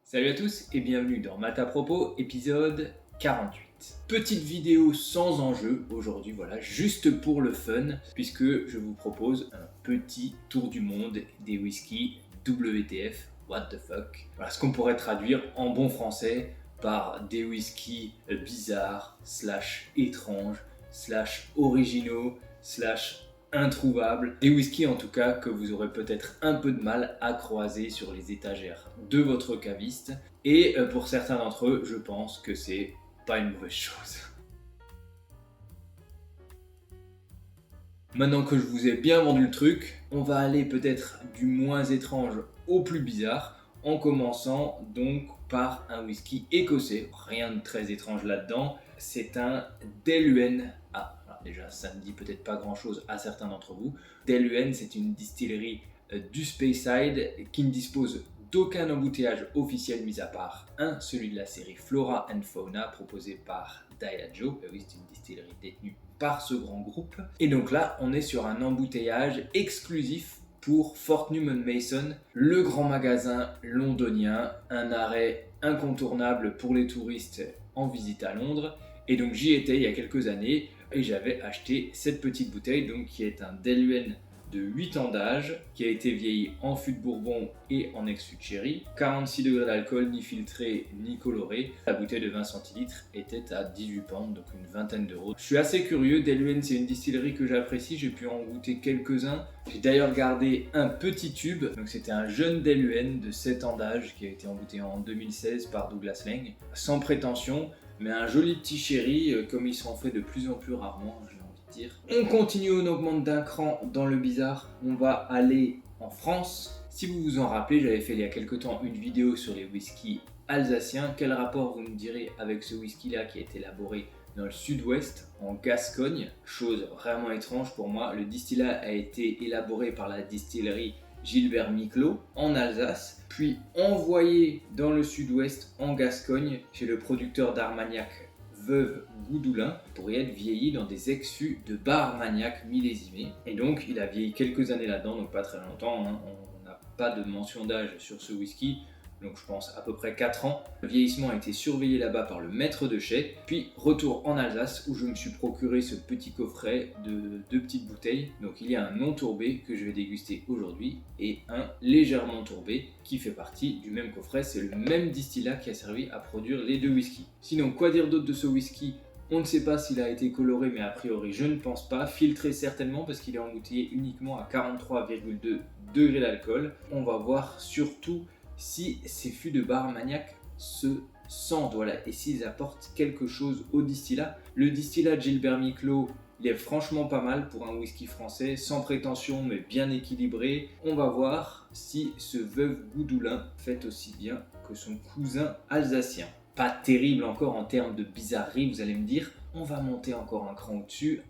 Salut à tous et bienvenue dans Maths à propos, épisode 48. Petite vidéo sans enjeu aujourd'hui, voilà, juste pour le fun, puisque je vous propose un petit tour du monde des whisky WTF, what the fuck. Voilà ce qu'on pourrait traduire en bon français par des whisky bizarres, étranges, originaux, introuvables, des whiskies en tout cas que vous aurez peut-être un peu de mal à croiser sur les étagères de votre caviste, et pour certains d'entre eux, je pense que c'est pas une mauvaise chose. Maintenant que je vous ai bien vendu le truc, on va aller peut-être du moins étrange au plus bizarre, en commençant donc par un whisky écossais. Rien de très étrange là-dedans, c'est un Deluen. Alors déjà, ça ne dit peut-être pas grand-chose à certains d'entre vous. Deluen, c'est une distillerie du Speyside qui ne dispose d'aucun embouteillage officiel mis à part celui de la série Flora and Fauna proposé par Diageo. Oui, c'est une distillerie détenue par ce grand groupe. Et donc là, on est sur un embouteillage exclusif pour Fortnum Mason, le grand magasin londonien, un arrêt incontournable pour les touristes en visite à Londres. Et donc j'y étais il y a quelques années et j'avais acheté cette petite bouteille donc, qui est un Deluen de 8 ans d'âge, qui a été vieilli en fût de Bourbon et en ex-fût de Sherry. 46 degrés d'alcool, ni filtré ni coloré. La bouteille de 20 centilitres était à 18 pounds, donc une vingtaine d'euros. Je suis assez curieux, Deluen c'est une distillerie que j'apprécie, j'ai pu en goûter quelques-uns. J'ai d'ailleurs gardé un petit tube, donc c'était un jeune Deluen de 7 ans d'âge qui a été embouteillé en 2016 par Douglas Lang. Sans prétention, mais un joli petit sherry, comme ils sont faits de plus en plus rarement. On continue, on augmente d'un cran dans le bizarre, on va aller en France. Si vous vous en rappelez, j'avais fait il y a quelques temps une vidéo sur les whiskies alsaciens. Quel rapport vous me direz avec ce whisky là qui a été élaboré dans le sud-ouest, en Gascogne? Chose vraiment étrange pour moi, le distillat a été élaboré par la distillerie Gilbert Miclot en Alsace, puis envoyé dans le sud-ouest en Gascogne chez le producteur d'Armagnac Veuve Goudoulin pour y être vieilli dans des ex-fûts de bar Armagnac millésimés. Et donc il a vieilli quelques années là-dedans, donc pas très longtemps, hein. On n'a pas de mention d'âge sur ce whisky, donc je pense à peu près 4 ans. Le vieillissement a été surveillé là-bas par le maître de chai, puis retour en Alsace où je me suis procuré ce petit coffret de 2 petites bouteilles. Donc il y a un non tourbé que je vais déguster aujourd'hui et un légèrement tourbé qui fait partie du même coffret. C'est le même distillat qui a servi à produire les 2 whiskies. Sinon, quoi dire d'autre de ce whisky? On ne sait pas s'il a été coloré, mais a priori je ne pense pas. Filtré certainement parce qu'il est embouteillé uniquement à 43,2 degrés d'alcool. On va voir surtout si ces fûts de bar Armagnac se sentent, voilà, et s'ils apportent quelque chose au distillat. Le distillat de Gilbert Miclot, il est franchement pas mal pour un whisky français, sans prétention mais bien équilibré. On va voir si ce Veuve Goudoulin fait aussi bien que son cousin alsacien. Pas terrible encore en termes de bizarrerie, vous allez me dire. On va monter encore un cran au-dessus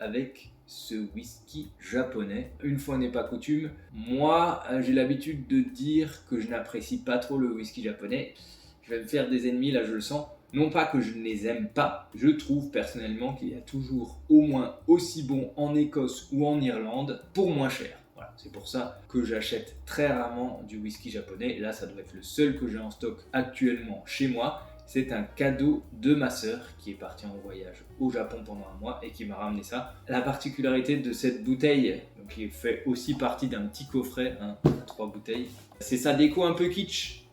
avec ce whisky japonais. Une fois n'est pas coutume, moi j'ai l'habitude de dire que je n'apprécie pas trop le whisky japonais. Je vais me faire des ennemis là, je le sens. Non pas que je ne les aime pas, je trouve personnellement qu'il y a toujours au moins aussi bon en Écosse ou en Irlande pour moins cher. Voilà, c'est pour ça que j'achète très rarement du whisky japonais. Et là, ça doit être le seul que j'ai en stock actuellement chez moi. C'est un cadeau de ma sœur qui est partie en voyage au Japon pendant un mois et qui m'a ramené ça. La particularité de cette bouteille, donc qui fait aussi partie d'un petit coffret, 3 bouteilles, c'est sa déco un peu kitsch.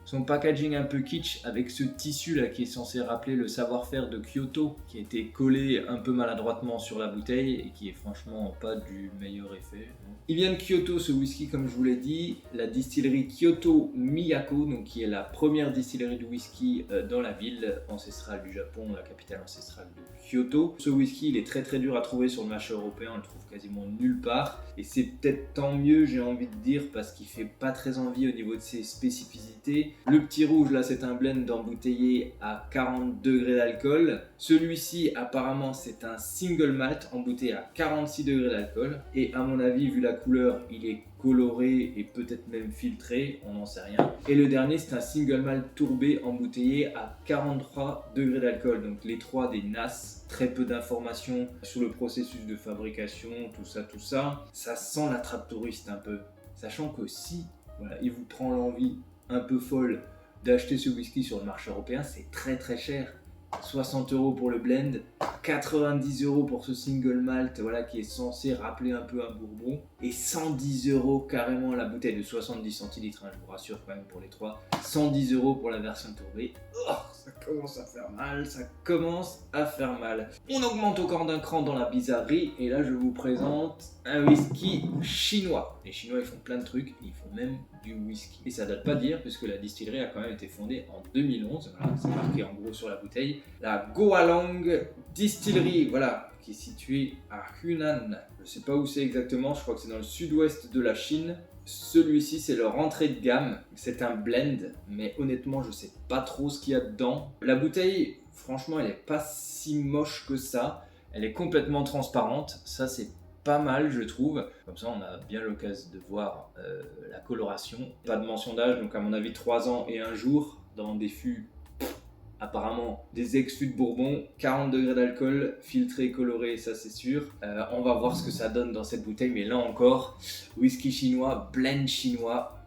Son packaging un peu kitsch avec ce tissu là qui est censé rappeler le savoir-faire de Kyoto qui a été collé un peu maladroitement sur la bouteille et qui est franchement pas du meilleur effet. Il vient de Kyoto ce whisky comme je vous l'ai dit, la distillerie Kyoto Miyako, donc qui est la première distillerie de whisky dans la ville ancestrale du Japon, la capitale ancestrale de Kyoto. Ce whisky il est très très dur à trouver sur le marché européen, on le trouve quasiment nulle part et c'est peut-être tant mieux j'ai envie de dire parce qu'il fait pas très envie au niveau de ses spécificités. Le petit rouge là c'est un blend embouteillé à 40 degrés d'alcool. Celui-ci apparemment c'est un single malt embouteillé à 46 degrés d'alcool et à mon avis vu la couleur il est coloré et peut-être même filtré, on n'en sait rien. Et le dernier c'est un single malt tourbé embouteillé à 43 degrés d'alcool, donc les 3 des NAS. Très peu d'informations sur le processus de fabrication, tout ça. Ça sent la trappe touriste un peu, sachant que si voilà, il vous prend l'envie un peu folle d'acheter ce whisky sur le marché européen. C'est très très cher. 60 € pour le blend, 90 € pour ce single malt, voilà, qui est censé rappeler un peu un bourbon, et 110 € carrément la bouteille de 70 centilitres, hein, je vous rassure quand même pour les trois. 110 € pour la version tourbée. Oh, ça commence à faire mal, ça commence à faire mal. On augmente encore d'un cran dans la bizarrerie, et là je vous présente un whisky chinois. Les Chinois ils font plein de trucs, ils font même du whisky. Et ça date pas d'hier, puisque la distillerie a quand même été fondée en 2011, voilà, c'est marqué en gros sur la bouteille. La Goalong Distillery, voilà, qui est située à Hunan. Je sais pas où c'est exactement, je crois que c'est dans le sud-ouest de la Chine. Celui-ci, c'est leur entrée de gamme. C'est un blend, mais honnêtement, je sais pas trop ce qu'il y a dedans. La bouteille, franchement, elle est pas si moche que ça. Elle est complètement transparente. Ça, c'est pas mal, je trouve. Comme ça, on a bien l'occasion de voir la coloration. Pas de mention d'âge, donc à mon avis, 3 ans et 1 jour dans des fûts. Apparemment des ex-fûts de Bourbon, 40 degrés d'alcool, filtré et coloré, ça c'est sûr. On va voir ce que ça donne dans cette bouteille, mais là encore, whisky chinois, blend chinois.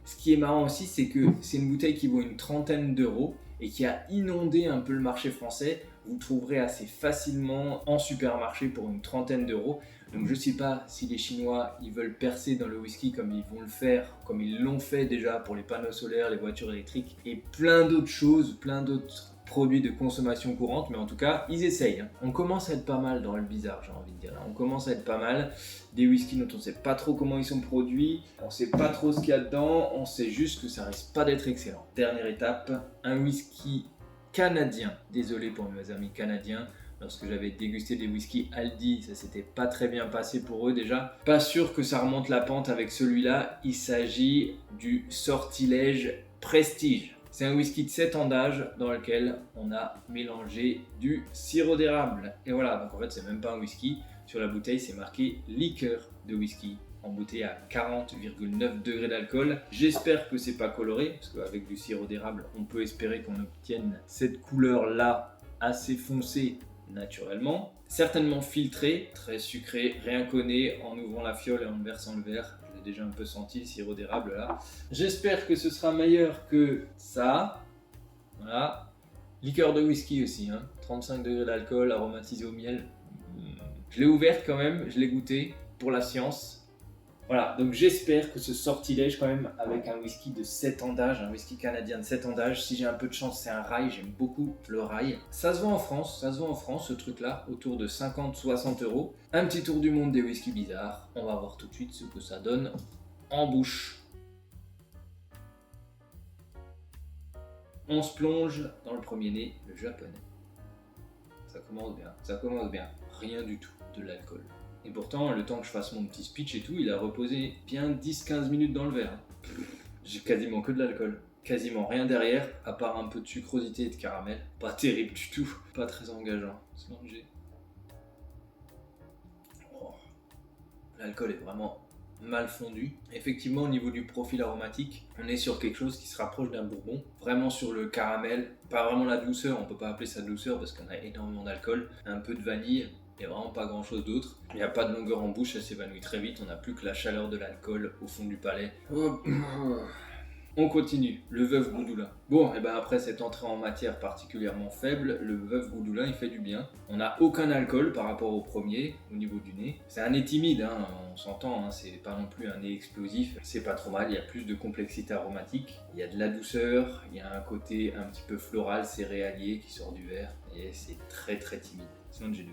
Ce qui est marrant aussi, c'est que c'est une bouteille qui vaut une 30aine d'euros et qui a inondé un peu le marché français. Vous le trouverez assez facilement en supermarché pour une 30aine d'euros. Donc je ne sais pas si les Chinois ils veulent percer dans le whisky comme ils vont le faire, comme ils l'ont fait déjà pour les panneaux solaires, les voitures électriques et plein d'autres choses, plein d'autres produits de consommation courante, mais en tout cas ils essayent. On commence à être pas mal dans le bizarre, j'ai envie de dire. On commence à être pas mal. Des whiskies dont on ne sait pas trop comment ils sont produits, on ne sait pas trop ce qu'il y a dedans, on sait juste que ça risque pas d'être excellent. Dernière étape, un whisky canadien. Désolé pour mes amis canadiens. Lorsque j'avais dégusté des whiskies Aldi, ça s'était pas très bien passé pour eux déjà. Pas sûr que ça remonte la pente avec celui-là. Il s'agit du Sortilège Prestige. C'est un whisky de 7 ans d'âge dans lequel on a mélangé du sirop d'érable. Et voilà, donc en fait c'est même pas un whisky. Sur la bouteille c'est marqué liqueur de whisky. Embouteillé à 40,9 degrés d'alcool. J'espère que c'est pas coloré, parce qu'avec du sirop d'érable, on peut espérer qu'on obtienne cette couleur-là assez foncée naturellement. Certainement filtré, très sucré, rien qu'au nez, en ouvrant la fiole et en versant le verre. Je l'ai déjà un peu senti, le sirop d'érable là. J'espère que ce sera meilleur que ça. Voilà. Liqueur de whisky aussi, hein. 35 degrés d'alcool, aromatisé au miel. Je l'ai ouverte quand même, je l'ai goûté pour la science. Voilà, donc j'espère que ce sortilège quand même avec un whisky de 7 ans d'âge, un whisky canadien de 7 ans d'âge, si j'ai un peu de chance c'est un rye, j'aime beaucoup le rye. Ça se vend en France, ce truc là, autour de 50-60 €. Un petit tour du monde des whiskies bizarres, on va voir tout de suite ce que ça donne en bouche. On se plonge dans le premier nez, le japonais. Ça commence bien, rien du tout, de l'alcool. Et pourtant, le temps que je fasse mon petit speech et tout, il a reposé bien 10-15 minutes dans le verre. J'ai quasiment que de l'alcool. Quasiment rien derrière, à part un peu de sucrosité et de caramel. Pas terrible du tout, pas très engageant. Oh. L'alcool est vraiment mal fondu. Effectivement, au niveau du profil aromatique, on est sur quelque chose qui se rapproche d'un bourbon. Vraiment sur le caramel, pas vraiment la douceur, on peut pas appeler ça douceur parce qu'on a énormément d'alcool. Un peu de vanille. Il n'y a vraiment pas grand chose d'autre. Il n'y a pas de longueur en bouche, ça s'évanouit très vite. On n'a plus que la chaleur de l'alcool au fond du palais. On continue, le Veuve Goudoulin. Bon, et ben après cette entrée en matière particulièrement faible, le Veuve Goudoulin il fait du bien. On n'a aucun alcool par rapport au premier, au niveau du nez. C'est un nez timide, hein, on s'entend, hein, c'est pas non plus un nez explosif. C'est pas trop mal, il y a plus de complexité aromatique. Il y a de la douceur, il y a un côté un petit peu floral, céréalier qui sort du verre. Et c'est très très timide. Sinon j'ai deux.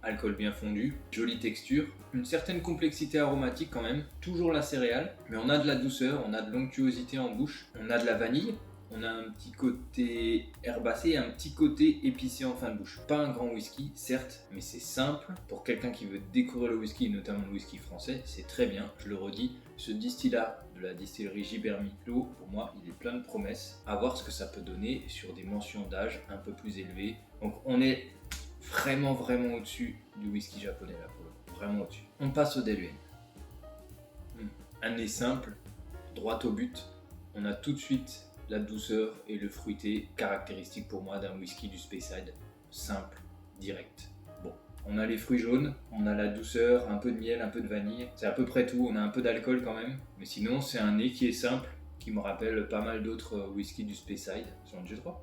Alcool bien fondu, jolie texture, une certaine complexité aromatique quand même, toujours la céréale, mais on a de la douceur, on a de l'onctuosité en bouche, on a de la vanille, on a un petit côté herbacé et un petit côté épicé en fin de bouche. Pas un grand whisky, certes, mais c'est simple. Pour quelqu'un qui veut découvrir le whisky, notamment le whisky français, c'est très bien, je le redis. Ce distillat de la distillerie Gilbert Miclot, pour moi, il est plein de promesses. À voir ce que ça peut donner sur des mentions d'âge un peu plus élevées. Donc on est vraiment au-dessus du whisky japonais là pour le coup, vraiment au-dessus. On passe au Deluan. Un nez simple, droit au but, on a tout de suite la douceur et le fruité caractéristique pour moi d'un whisky du Speyside. Simple, direct. Bon, On a les fruits jaunes, on a la douceur, un peu de miel, un peu de vanille. C'est à peu près tout, on a un peu d'alcool quand même. Mais sinon, c'est un nez qui est simple, qui me rappelle pas mal d'autres whisky du Speyside, sur le G3.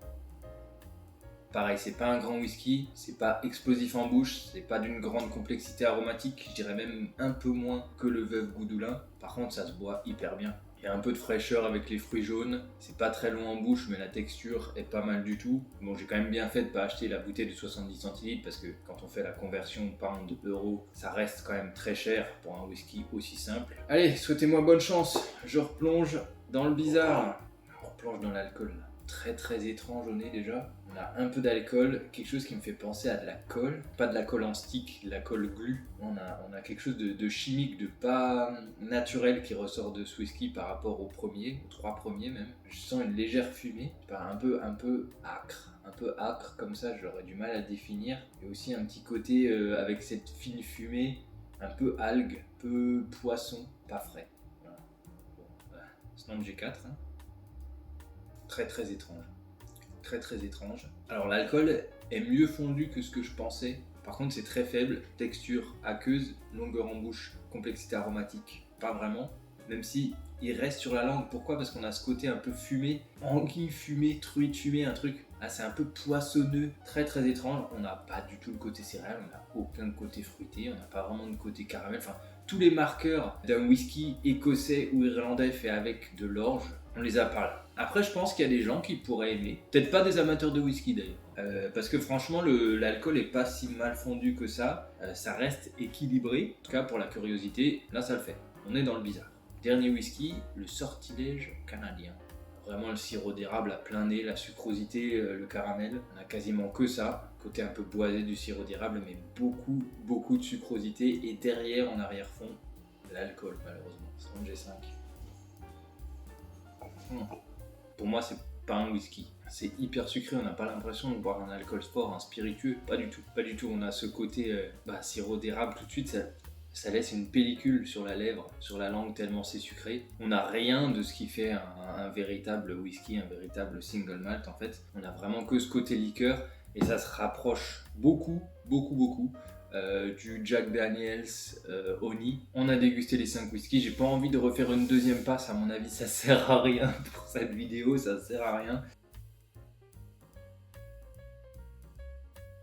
Pareil, c'est pas un grand whisky, c'est pas explosif en bouche, c'est pas d'une grande complexité aromatique, je dirais même un peu moins que le Veuve Goudoulin. Par contre, ça se boit hyper bien. Il y a un peu de fraîcheur avec les fruits jaunes, c'est pas très long en bouche, mais la texture est pas mal du tout. Bon, j'ai quand même bien fait de pas acheter la bouteille de 70 centilitres parce que quand on fait la conversion pound euro, ça reste quand même très cher pour un whisky aussi simple. Allez, souhaitez-moi bonne chance, je replonge dans le bizarre. On replonge dans l'alcool là. Très très étrange au nez déjà. On a un peu d'alcool, quelque chose qui me fait penser à de la colle. Pas de la colle en stick, de la colle glu. On a quelque chose de chimique, de pas naturel qui ressort de ce whisky par rapport aux premiers, aux 3 premiers même. Je sens une légère fumée, un peu âcre. Un peu âcre comme ça, j'aurais du mal à définir. Et aussi un petit côté avec cette fine fumée, un peu algue, un peu poisson, pas frais. Voilà. Bon, sinon G4. Hein. Très très étrange. Très très étrange. Alors l'alcool est mieux fondu que ce que je pensais. Par contre c'est très faible. Texture aqueuse, longueur en bouche, complexité aromatique, pas vraiment. Même si il reste sur la langue. Pourquoi? Parce qu'on a ce côté un peu fumé, anguille fumée, truite fumée, un truc. Ah, c'est un peu poissonneux, très très étrange. On n'a pas du tout le côté céréal, on n'a aucun côté fruité, on n'a pas vraiment de côté caramel. Enfin, tous les marqueurs d'un whisky écossais ou irlandais fait avec de l'orge, on les a pas là. Après, je pense qu'il y a des gens qui pourraient aimer. Peut-être pas des amateurs de whisky d'ailleurs. Parce que franchement, l'alcool est pas si mal fondu que ça. Ça reste équilibré. En tout cas, pour la curiosité, là ça le fait. On est dans le bizarre. Dernier whisky, le sortilège canadien. Vraiment le sirop d'érable à plein nez, la sucrosité, le caramel. On a quasiment que ça. Côté un peu boisé du sirop d'érable, mais beaucoup de sucrosité. Et derrière, en arrière-fond, l'alcool malheureusement. C'est un G5. Pour moi, c'est pas un whisky. C'est hyper sucré, on n'a pas l'impression de boire un alcool fort, un spiritueux. Pas du tout, pas du tout. On a ce côté sirop d'érable tout de suite, ça laisse une pellicule sur la lèvre, sur la langue, tellement c'est sucré. On n'a rien de ce qui fait un véritable whisky, un véritable single malt en fait. On a vraiment que ce côté liqueur et ça se rapproche beaucoup du Jack Daniels Honey. On a dégusté les 5 whiskies, j'ai pas envie de refaire une deuxième passe, à mon avis ça sert à rien pour cette vidéo, ça sert à rien.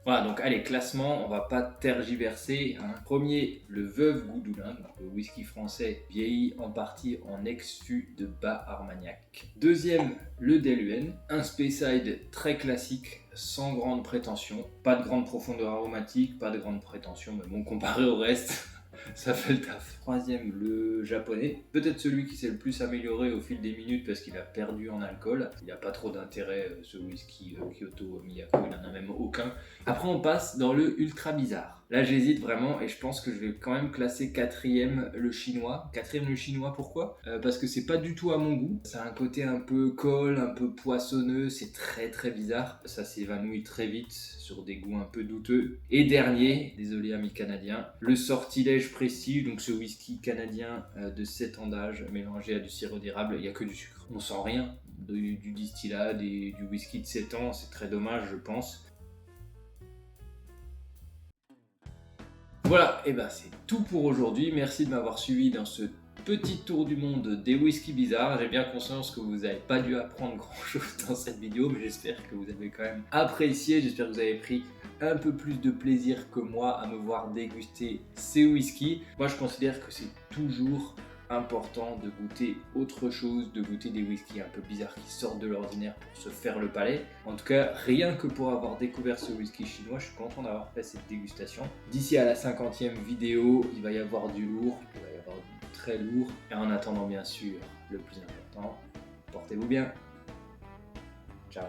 Voilà, donc allez, classement, on va pas tergiverser. Hein. Premier, le Veuve Goudoulin, donc le whisky français vieilli en partie en ex-fût de bas Armagnac. Deuxième, le Deluhen, un Speyside très classique, sans grande prétention. Pas de grande profondeur aromatique, pas de grande prétention, mais bon, comparé au reste, ça fait le taf. Troisième, le japonais. Peut-être celui qui s'est le plus amélioré au fil des minutes parce qu'il a perdu en alcool. Il n'a pas trop d'intérêt, ce whisky Kyoto Miyako, il n'en a même aucun. Après, on passe dans le ultra bizarre. Là, j'hésite vraiment et je pense que je vais quand même classer quatrième le chinois. Quatrième le chinois, pourquoi? Parce que c'est pas du tout à mon goût. Ça a un côté un peu colle, un peu poissonneux, c'est très très bizarre. Ça s'évanouit très vite sur des goûts un peu douteux. Et dernier, désolé amis canadiens, le sortilège Prestige, donc ce whisky canadien de 7 ans d'âge mélangé à du sirop d'érable, il n'y a que du sucre. On sent rien du distillat, du whisky de 7 ans, c'est très dommage je pense. Voilà, et ben c'est tout pour aujourd'hui. Merci de m'avoir suivi dans ce petit tour du monde des whisky bizarres. J'ai bien conscience que vous n'avez pas dû apprendre grand chose dans cette vidéo, mais j'espère que vous avez quand même apprécié. J'espère que vous avez pris un peu plus de plaisir que moi à me voir déguster ces whiskies. Moi je considère que c'est toujours important de goûter autre chose, de goûter des whiskies un peu bizarres qui sortent de l'ordinaire pour se faire le palais. En tout cas, rien que pour avoir découvert ce whisky chinois, je suis content d'avoir fait cette dégustation. D'ici à la 50e vidéo, il va y avoir du lourd, il va y avoir du très lourd. Et en attendant, bien sûr, le plus important, portez-vous bien. Ciao.